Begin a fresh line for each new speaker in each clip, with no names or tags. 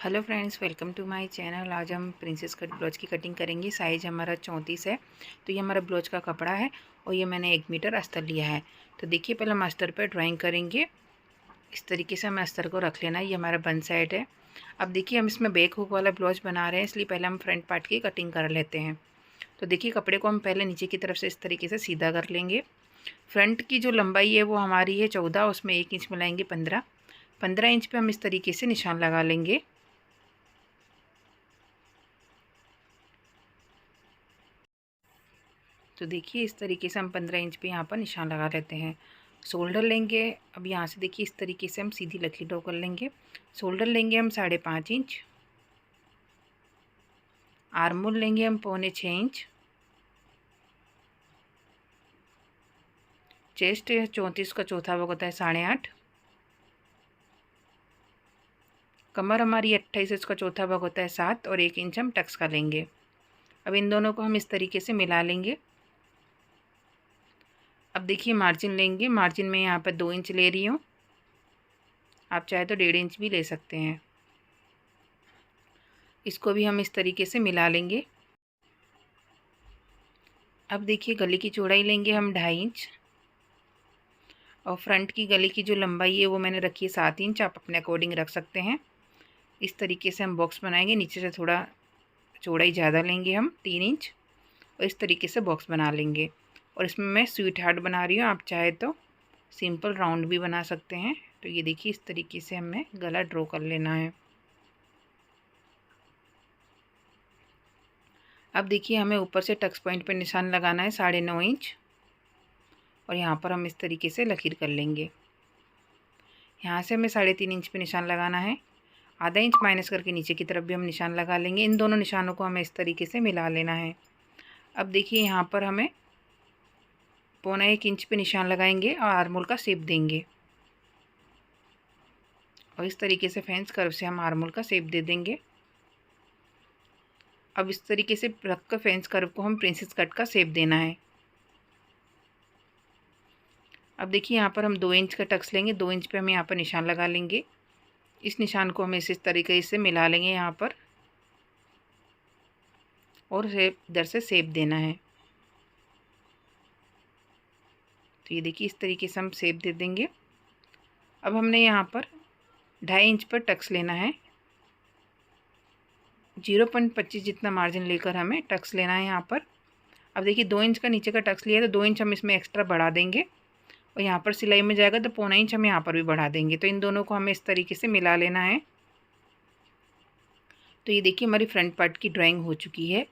Hello friends, welcome to my channel. आज हम princess cut blouse की कटिंग करेंगे। साइज़ हमारा 34 है। तो ये हमारा ब्लाउज का कपड़ा है और ये मैंने 1 मीटर अस्तर लिया है। तो देखिए, पहले हम अस्तर पर ड्राइंग करेंगे। इस तरीके से हमें अस्तर को रख लेना है। ये हमारा बन साइड है। अब देखिए, हम इसमें बैक हुक वाला ब्लाउज बना रहे हैं, इसलिए पहले हम फ्रंट पार्ट की कटिंग कर लेते हैं। तो देखिए, कपड़े को हम पहले नीचे की तरफ से इस तरीके से सीधा कर लेंगे। फ्रंट की जो लंबाई है वो हमारी है 14, उसमें 1 इंच मिलाएंगे 15 इंच पे हम इस तरीके से निशान लगा लेंगे। तो देखिए, इस तरीके से हम 15 इंच पे यहाँ पर निशान लगा लेते हैं। शोल्डर लेंगे। अब यहाँ से देखिए, इस तरीके से हम सीधी लकीर ड्रॉ कर लेंगे। शोल्डर लेंगे हम 5.5 इंच। आर्मोल लेंगे हम 4.25 इंच। चेस्ट 34 का चौथा भाग होता है 8.5। कमर हमारी 28 इसका चौथा भाग होता है 7 और 1 इंच हम टक्स का लेंगे। अब इन दोनों को हम इस तरीके से मिला लेंगे। अब देखिए, मार्जिन लेंगे। मार्जिन में यहाँ पर 2 इंच ले रही हूँ। आप चाहे तो 1.5 इंच भी ले सकते हैं। इसको भी हम इस तरीके से मिला लेंगे। अब देखिए, गले की चौड़ाई लेंगे हम 2.5 इंच और फ्रंट की गले की जो लंबाई है वो मैंने रखी है 7 इंच। आप अपने अकॉर्डिंग रख सकते हैं। इस तरीके से हम बॉक्स बनाएंगे। नीचे से थोड़ा चौड़ाई ज़्यादा लेंगे हम 3 इंच और इस तरीके से बॉक्स बना लेंगे। और इसमें मैं स्वीट हार्ट बना रही हूँ। आप चाहे तो सिंपल राउंड भी बना सकते हैं। तो ये देखिए, इस तरीके से हमें गला ड्रॉ कर लेना है। अब देखिए, हमें ऊपर से टक्स पॉइंट पर निशान लगाना है 9.5 इंच और यहाँ पर हम इस तरीके से लकीर कर लेंगे। यहाँ से हमें 3.5 इंच पे निशान लगाना है। आधा इंच माइनस करके नीचे की तरफ भी हम निशान लगा लेंगे। इन दोनों निशानों को हमें इस तरीके से मिला लेना है। अब देखिए, यहाँ पर हमें 1.25 इंच पे निशान लगाएंगे और आर्मोल का शेप देंगे और इस तरीके से फेंस कर्व से हम आर्मोल का शेप दे देंगे। अब इस तरीके से रख कर फेंस कर्व को हम प्रिंसेस कट का शेप देना है। अब देखिए, यहाँ पर हम 2 इंच का टक्स लेंगे। 2 इंच पे हम यहाँ पर निशान लगा लेंगे। इस निशान को हम इस तरीके से मिला लेंगे यहाँ पर और शेप इधर से शेप देना है। तो ये देखिए, इस तरीके से हम शेप दे देंगे। अब हमने यहाँ पर 2.5 इंच पर टक्स लेना है। 0.25 जितना मार्जिन लेकर हमें टक्स लेना है यहाँ पर। अब देखिए, 2 इंच का नीचे का टक्स लिया तो 2 इंच हम इसमें एक्स्ट्रा बढ़ा देंगे और यहाँ पर सिलाई में जाएगा तो 0.25 इंच हम यहाँ पर भी बढ़ा देंगे। तो इन दोनों को हमें इस तरीके से मिला लेना है। तो ये देखिए, हमारी फ्रंट पार्ट की ड्राइंग हो चुकी है।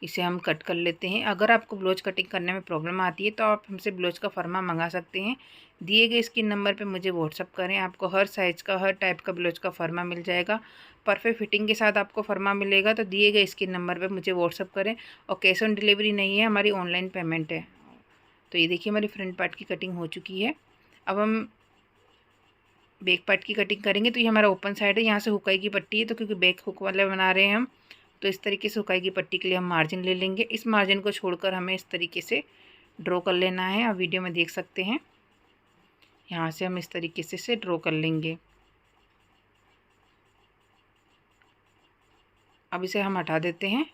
इसे हम कट कर लेते हैं। अगर आपको ब्लाउज कटिंग करने में प्रॉब्लम आती है तो आप हमसे ब्लाउज का फर्मा मंगा सकते हैं। दिए गए स्क्रीन नंबर पे मुझे व्हाट्सअप करें। आपको हर साइज़ का, हर टाइप का ब्लाउज का फर्मा मिल जाएगा। परफेक्ट फिटिंग के साथ आपको फर्मा मिलेगा। तो दिए गए स्क्रीन नंबर पर मुझे व्हाट्सअप करें। और कैश ऑन डिलीवरी नहीं है, हमारी ऑनलाइन पेमेंट है। तो ये देखिए, हमारी फ्रंट पार्ट की कटिंग हो चुकी है। अब हम बैक पार्ट की कटिंग करेंगे। तो ये हमारा ओपन साइड है। यहाँ से हुकाई की पट्टी है, तो क्योंकि बैक हुक वाले बना रहे हैं हम, तो इस तरीके से हुकाई की पट्टी के लिए हम मार्जिन ले लेंगे। इस मार्जिन को छोड़कर हमें इस तरीके से ड्रॉ कर लेना है। आप वीडियो में देख सकते हैं। यहाँ से हम इस तरीके से ड्रॉ कर लेंगे। अब इसे हम हटा देते हैं।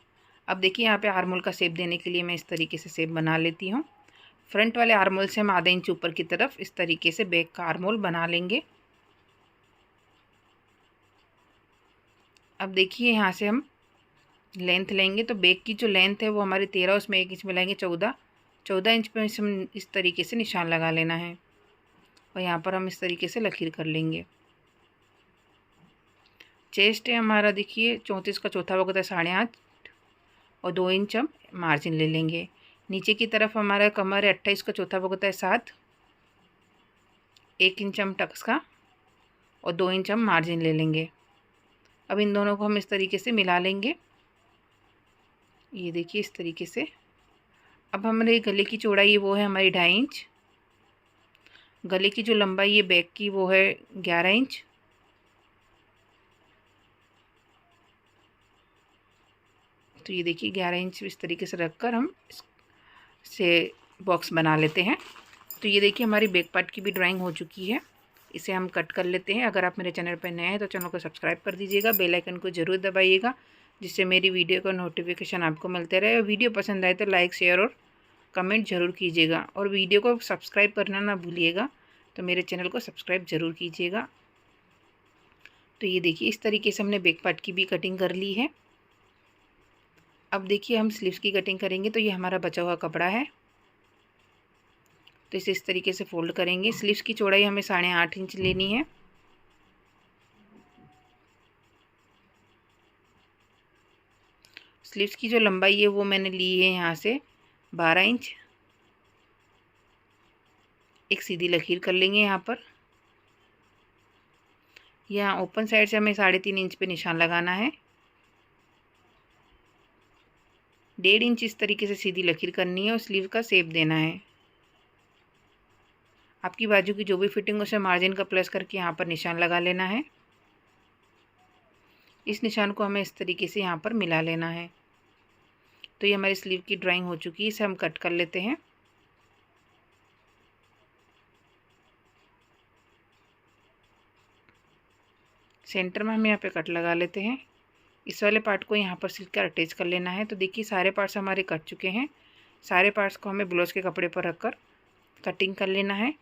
अब देखिए, यहाँ पे आर्मोल का शेप देने के लिए मैं इस तरीके से शेप बना लेती हूँ। फ्रंट वाले आर्मोल से हम आधा इंच ऊपर की तरफ इस तरीके से बैक का आर्मोल बना लेंगे। अब देखिए, यहाँ से हम लेंथ लेंगे। तो बैक की जो लेंथ है वो हमारी 13, उसमें 1 इंच मिलाएंगे 14 इंच पे हम इस तरीके से निशान लगा लेना है और यहाँ पर हम इस तरीके से लकीर कर लेंगे। चेस्ट है हमारा, देखिए 34 का चौथा भाग होता है 8.5 और 2 इंच हम मार्जिन ले लेंगे। नीचे की तरफ हमारा कमर है 28 का चौथा भाग होता है 7, 1 इंच हम टक्स का और 2 इंच हम मार्जिन ले लेंगे। अब इन दोनों को हम इस तरीके से मिला लेंगे। ये देखिए, इस तरीके से। अब हमारे गले की चौड़ाई वो है हमारी 2.5 इंच। गले की जो लंबाई है बैक की वो है 11 इंच। तो ये देखिए, 11 इंच इस तरीके से रखकर हम इससे बॉक्स बना लेते हैं। तो ये देखिए, हमारी बैक पार्ट की भी ड्राइंग हो चुकी है। इसे हम कट कर लेते हैं। अगर आप मेरे चैनल पर नए हैं तो चैनल को सब्सक्राइब कर दीजिएगा, बेल आइकन को ज़रूर दबाइएगा, जिससे मेरी वीडियो का नोटिफिकेशन आपको मिलते रहे। और वीडियो पसंद आए तो लाइक, शेयर और कमेंट ज़रूर कीजिएगा, और वीडियो को सब्सक्राइब करना ना भूलिएगा, तो मेरे चैनल को सब्सक्राइब ज़रूर कीजिएगा। तो ये देखिए, इस तरीके से हमने बैक पार्ट की भी कटिंग कर ली है। अब देखिए हम स्लीव्स की कटिंग करेंगे। तो ये हमारा बचा हुआ कपड़ा है, तो इसे इस तरीके से फोल्ड करेंगे। स्लीव्स की चौड़ाई हमें 8.5 इंच लेनी है। स्लीव्स की जो लंबाई है वो मैंने ली है यहाँ से 12 इंच। एक सीधी लकीर कर लेंगे यहाँ पर। यहाँ ओपन साइड से हमें 3.5 इंच पे निशान लगाना है। 1.5 इंच इस तरीके से सीधी लकीर करनी है और स्लीव का शेप देना है। आपकी बाजू की जो भी फिटिंग उसे मार्जिन का प्लस करके यहाँ पर निशान लगा लेना है। इस निशान को हमें इस तरीके से यहाँ पर मिला लेना है। तो ये हमारी स्लीव की ड्राइंग हो चुकी है। इसे हम कट कर लेते हैं। सेंटर में हम यहाँ पे कट लगा लेते हैं। इस वाले पार्ट को यहाँ पर सिल कर अटैच कर लेना है। तो देखिए सारे पार्ट्स हमारे कट चुके हैं। सारे पार्ट्स को हमें ब्लाउज के कपड़े पर रखकर कटिंग कर लेना है।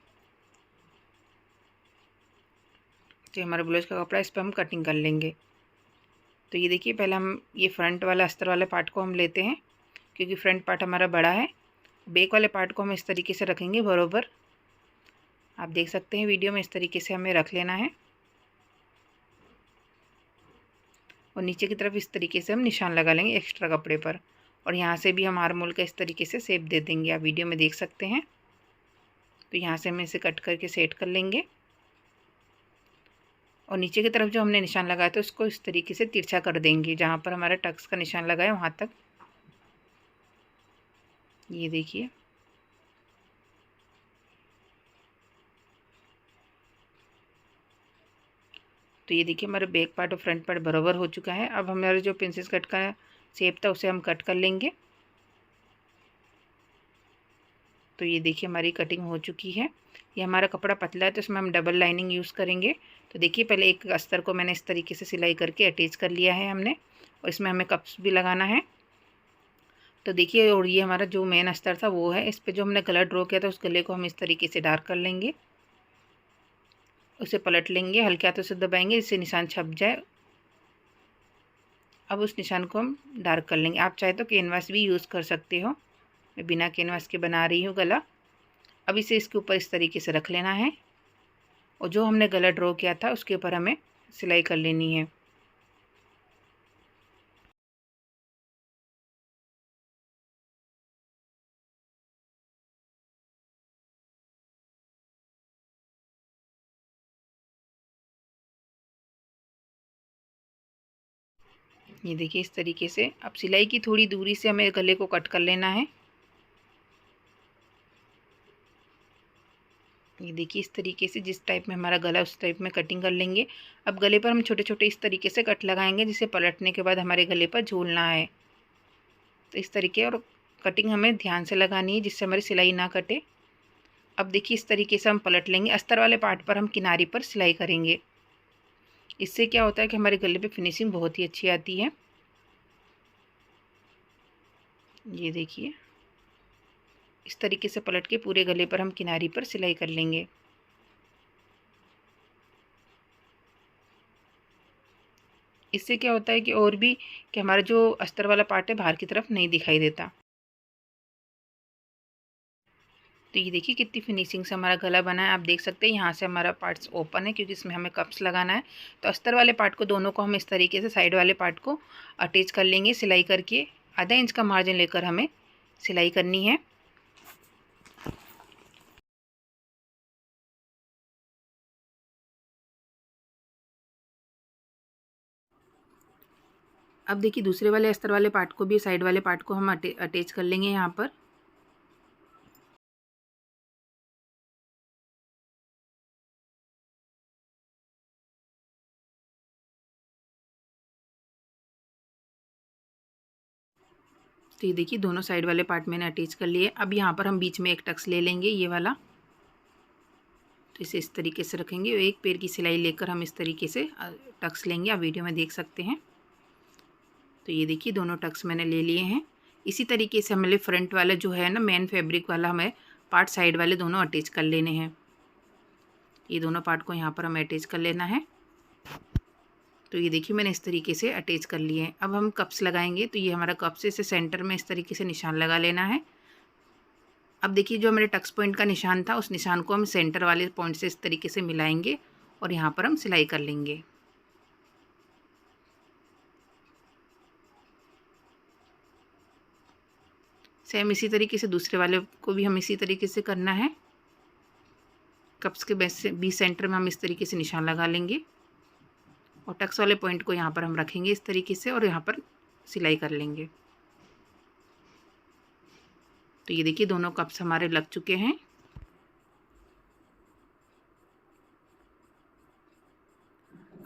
तो हमारा ब्लाउज का कपड़ा, इस पर हम कटिंग कर लेंगे। तो ये देखिए, पहले हम ये फ्रंट वाला अस्तर वाले पार्ट को हम लेते हैं, क्योंकि फ्रंट पार्ट हमारा बड़ा है। बैक वाले पार्ट को हम इस तरीके से रखेंगे बराबर। आप देख सकते हैं वीडियो में, इस तरीके से हमें रख लेना है। और नीचे की तरफ इस तरीके से हम निशान लगा लेंगे एक्स्ट्रा कपड़े पर। और यहाँ से भी हम आर्म होल का इस तरीके से शेप दे देंगे। आप वीडियो में देख सकते हैं। तो यहाँ से हम इसे कट करके सेट कर लेंगे। और नीचे की तरफ जो हमने निशान लगाया था उसको इस तरीके से तिरछा कर देंगे, जहाँ पर हमारा टक्स का निशान लगा है वहाँ तक। ये देखिए, तो ये देखिए हमारा बैक पार्ट और फ्रंट पार्ट बराबर हो चुका है। अब हमारा जो प्रिंसेस कट का शेप था उसे हम कट कर लेंगे। तो ये देखिए हमारी कटिंग हो चुकी है। ये हमारा कपड़ा पतला है तो इसमें हम डबल लाइनिंग यूज़ करेंगे। तो देखिए पहले एक अस्तर को मैंने इस तरीके से सिलाई करके अटैच कर लिया है हमने, और इसमें हमें कप्स भी लगाना है। तो देखिए, और ये हमारा जो मेन अस्तर था वो है। इस पर जो हमने गला ड्रॉ किया था उस गले को हम इस तरीके से डार्क कर लेंगे। उसे पलट लेंगे, हल्के हाथों से दबाएंगे जिससे निशान छप जाए। अब उस निशान को हम डार्क कर लेंगे। आप चाहे तो कैनवास भी यूज़ कर सकते हो। मैं बिना कैनवास के बना रही हूँ गला। अब इसे इसके ऊपर इस तरीके से रख लेना है, और जो हमने गला ड्रॉ किया था उसके ऊपर हमें सिलाई कर लेनी है। ये देखिए इस तरीके से। अब सिलाई की थोड़ी दूरी से हमें गले को कट कर लेना है। ये देखिए इस तरीके से, जिस टाइप में हमारा गला उस टाइप में कटिंग कर लेंगे। अब गले पर हम छोटे छोटे इस तरीके से कट लगाएंगे, जिसे पलटने के बाद हमारे गले पर झूलना है। तो इस तरीके, और कटिंग हमें ध्यान से लगानी है जिससे हमारी सिलाई ना कटे। अब देखिए इस तरीके से हम पलट लेंगे। अस्तर वाले पार्ट पर हम किनारी पर सिलाई करेंगे। इससे क्या होता है कि हमारे गले पे फिनिशिंग बहुत ही अच्छी आती है। ये देखिए इस तरीके से पलट के पूरे गले पर हम किनारी पर सिलाई कर लेंगे। इससे क्या होता है कि और भी कि हमारा जो अस्तर वाला पार्ट है बाहर की तरफ नहीं दिखाई देता। तो ये देखिए कितनी फिनिशिंग से हमारा गला बना है। आप देख सकते हैं यहाँ से हमारा पार्ट्स ओपन है, क्योंकि इसमें हमें कप्स लगाना है। तो अस्तर वाले पार्ट को दोनों को हम इस तरीके से साइड वाले पार्ट को अटैच कर लेंगे सिलाई करके। आधा इंच का मार्जिन लेकर हमें सिलाई करनी है। अब देखिए दूसरे वाले अस्तर वाले पार्ट को भी, साइड वाले पार्ट को हम अटैच कर लेंगे यहाँ पर। तो ये देखिए दोनों साइड वाले पार्ट मैंने अटैच कर लिए। अब यहाँ पर हम बीच में एक टक्स ले लेंगे, ये वाला। तो इसे इस तरीके से रखेंगे। एक पैर की सिलाई लेकर हम इस तरीके से टक्स लेंगे, आप वीडियो में देख सकते हैं। तो ये देखिए दोनों टक्स मैंने ले लिए हैं। इसी तरीके से हमें फ्रंट वाला जो है ना मेन फैब्रिक वाला हमें पार्ट साइड वाले दोनों अटैच कर लेने हैं। ये दोनों पार्ट को यहाँ पर हमें अटैच कर लेना है। तो ये देखिए मैंने इस तरीके से अटैच कर लिए हैं। अब हम कप्स लगाएंगे। तो ये हमारा कप्स इसे सेंटर में इस तरीके से निशान लगा लेना है। अब देखिए जो मेरे टक्स पॉइंट का निशान था उस निशान को हम सेंटर वाले पॉइंट से इस तरीके से मिलाएंगे और यहाँ पर हम सिलाई कर लेंगे। सेम इसी तरीके से दूसरे वाले को भी हम इसी तरीके से करना है। कप्स के बीच सेंटर में हम इस तरीके से निशान लगा लेंगे और टक्स वाले पॉइंट को यहाँ पर हम रखेंगे इस तरीके से और यहाँ पर सिलाई कर लेंगे। तो ये देखिए दोनों कप्स हमारे लग चुके हैं।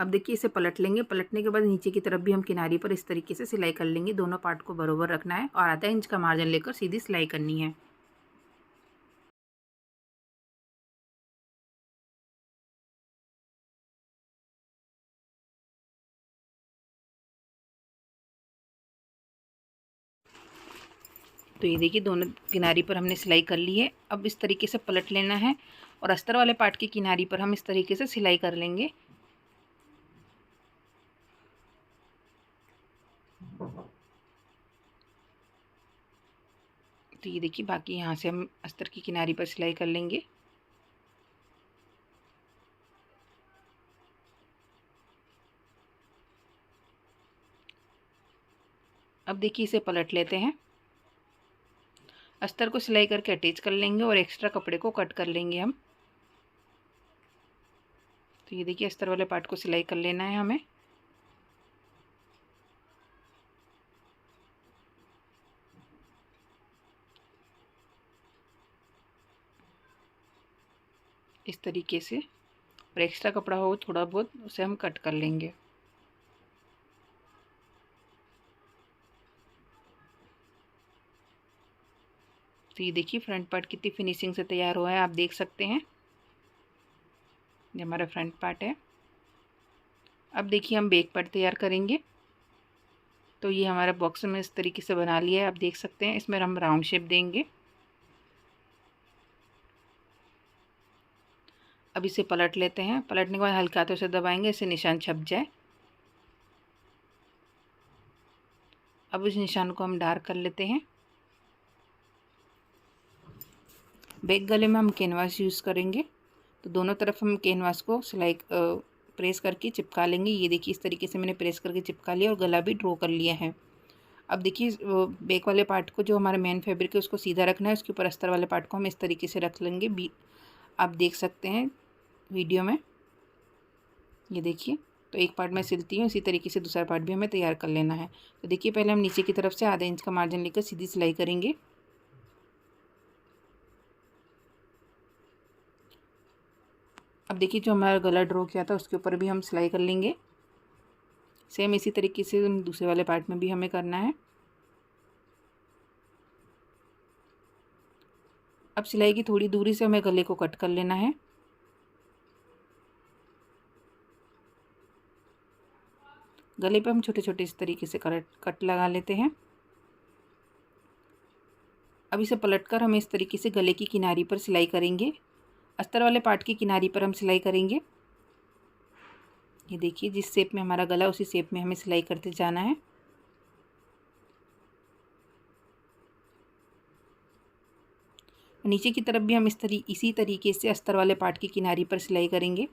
अब देखिए इसे पलट लेंगे। पलटने के बाद नीचे की तरफ भी हम किनारी पर इस तरीके से सिलाई कर लेंगे। दोनों पार्ट को बराबर रखना है और आधा इंच का मार्जिन लेकर सीधी सिलाई करनी है। तो ये देखिए दोनों किनारी पर हमने सिलाई कर ली है। अब इस तरीके से पलट लेना है और अस्तर वाले पार्ट की किनारी पर हम इस तरीके से सिलाई कर लेंगे। तो ये देखिए बाकी यहाँ से हम अस्तर की किनारी पर सिलाई कर लेंगे। अब देखिए इसे पलट लेते हैं। अस्तर को सिलाई करके अटैच कर लेंगे और एक्स्ट्रा कपड़े को कट कर लेंगे हम। तो ये देखिए अस्तर वाले पार्ट को सिलाई कर लेना है हमें। इस तरीके से, और एक्स्ट्रा कपड़ा हो थोड़ा बहुत उसे हम कट कर लेंगे। तो ये देखिए फ्रंट पार्ट कितनी फिनिशिंग से तैयार हुआ है, आप देख सकते हैं। ये हमारा फ्रंट पार्ट है। अब देखिए हम बैक पार्ट तैयार करेंगे। तो ये हमारा बॉक्स में इस तरीके से बना लिया है, आप देख सकते हैं। इसमें हम राउंड शेप देंगे। अब इसे पलट लेते हैं। पलटने के बाद हल्का हाथों से दबाएंगे, इससे निशान छप जाए। अब इस निशान को हम डार्क कर लेते हैं। बैक गले में हम कैनवास यूज़ करेंगे। तो दोनों तरफ हम कैनवास को सिलाई प्रेस करके चिपका लेंगे। ये देखिए इस तरीके से मैंने प्रेस करके चिपका लिया और गला भी ड्रॉ कर लिया है। अब देखिए बैक वाले पार्ट को जो हमारा मेन फैब्रिक है उसको सीधा रखना है। उसके ऊपर अस्तर वाले पार्ट को हम इस तरीके से रख लेंगे। आप देख सकते हैं वीडियो में। ये देखिए तो एक पार्ट मैं सिलती हूँ, इसी तरीके से दूसरा पार्ट भी हमें तैयार कर लेना है। तो देखिए पहले हम नीचे की तरफ से आधा इंच का मार्जिन लेकर सीधी सिलाई करेंगे। अब देखिए जो हमारा गला ड्रॉ किया था उसके ऊपर भी हम सिलाई कर लेंगे। सेम इसी तरीके से दूसरे वाले पार्ट में भी हमें करना है। अब सिलाई की थोड़ी दूरी से हमें गले को कट कर लेना है। गले पे हम छोटे छोटे इस तरीके से कट लगा लेते हैं। अब इसे पलटकर हम इस तरीके से गले की किनारी पर सिलाई करेंगे। अस्तर वाले पार्ट की किनारी पर हम सिलाई करेंगे। ये देखिए जिस शेप में हमारा गला उसी शेप में हमें सिलाई करते जाना है। नीचे की तरफ भी हम इसी तरीके से अस्तर वाले पार्ट की किनारी पर सिलाई करेंगे।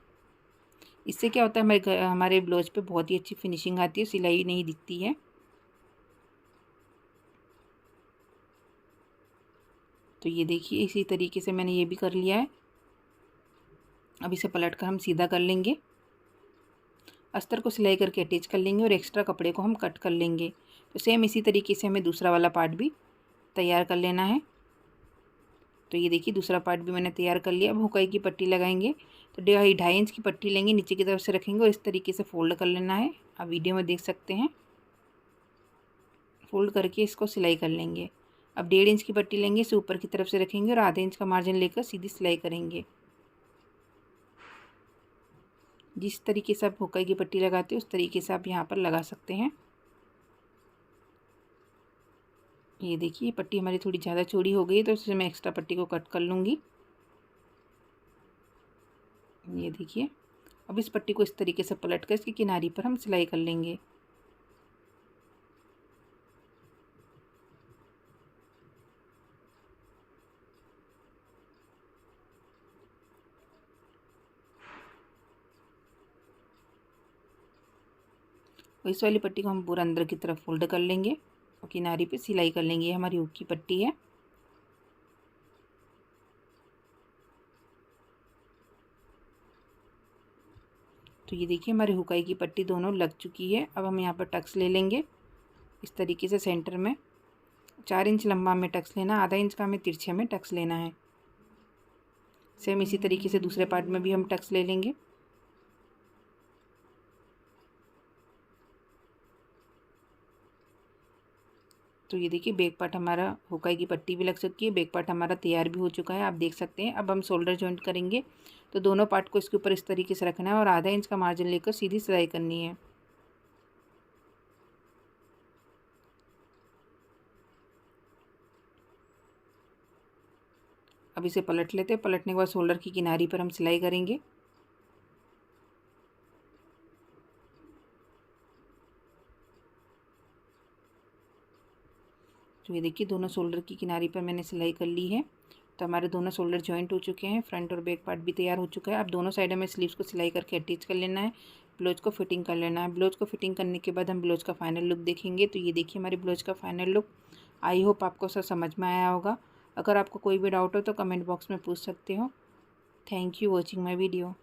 इससे क्या होता है हमारे ब्लाउज पे बहुत ही अच्छी फिनिशिंग आती है, सिलाई नहीं दिखती है। तो ये देखिए इसी तरीके से मैंने ये भी कर लिया है। अब इसे पलट कर हम सीधा कर लेंगे। अस्तर को सिलाई करके अटैच कर लेंगे और एक्स्ट्रा कपड़े को हम कट कर लेंगे। तो सेम इसी तरीके से हमें दूसरा वाला पार्ट भी तैयार कर लेना है। तो ये देखिए दूसरा पार्ट भी मैंने तैयार कर लिया। अब हुकाई की पट्टी लगाएंगे। तो 2.5 इंच की पट्टी लेंगे, नीचे की तरफ से रखेंगे और इस तरीके से फोल्ड कर लेना है। आप वीडियो में देख सकते हैं। फोल्ड करके इसको सिलाई कर लेंगे। अब 1.5 इंच की पट्टी लेंगे, इसे ऊपर की तरफ से रखेंगे और आधे इंच का मार्जिन लेकर सीधी सिलाई करेंगे। जिस तरीके से आप हुकाई की पट्टी लगाते हो उस तरीके से आप यहाँ पर लगा सकते हैं। ये देखिए पट्टी हमारी थोड़ी ज़्यादा चौड़ी हो गई है तो उससे मैं एक्स्ट्रा पट्टी को कट कर लूँगी। ये देखिए अब इस पट्टी को इस तरीके से पलट कर इसकी किनारी पर हम सिलाई कर लेंगे। और इस वाली पट्टी को हम पूरा अंदर की तरफ फोल्ड कर लेंगे और किनारी पे सिलाई कर लेंगे। ये हमारी हुक की पट्टी है। तो ये देखिए हमारी हुकाई की पट्टी दोनों लग चुकी है। अब हम यहाँ पर टक्स ले लेंगे इस तरीके से सेंटर में। 4 इंच लंबा हमें टक्स लेना, आधा इंच का हमें तिरछे में टक्स लेना है। सेम इसी तरीके से दूसरे पार्ट में भी हम टक्स ले लेंगे। तो ये देखिए बैक पार्ट हमारा हुकाई की पट्टी भी लग चुकी है, बैक पार्ट हमारा तैयार भी हो चुका है, आप देख सकते हैं। अब हम शोल्डर जॉइंट करेंगे तो दोनों पार्ट को इसके ऊपर इस तरीके से रखना है और आधा इंच का मार्जिन लेकर सीधी सिलाई करनी है। अब इसे पलट लेते हैं। पलटने के बाद शोल्डर की किनारी पर हम सिलाई करेंगे। तो ये देखिए दोनों शोल्डर की किनारी पर मैंने सिलाई कर ली है। तो हमारे दोनों शोल्डर जॉइंट हो चुके हैं, फ्रंट और बैक पार्ट भी तैयार हो चुका है। अब दोनों साइड में स्लीव्स को सिलाई करके अटैच कर लेना है, ब्लाउज को फिटिंग कर लेना है। ब्लाउज को फिटिंग करने के बाद हम ब्लाउज का फाइनल लुक देखेंगे। तो ये देखिए हमारे ब्लाउज का फाइनल लुक। आई होप आपको सब समझ में आया होगा। अगर आपको कोई भी डाउट हो तो कमेंट बॉक्स में पूछ सकते हो। Thank you watching my video.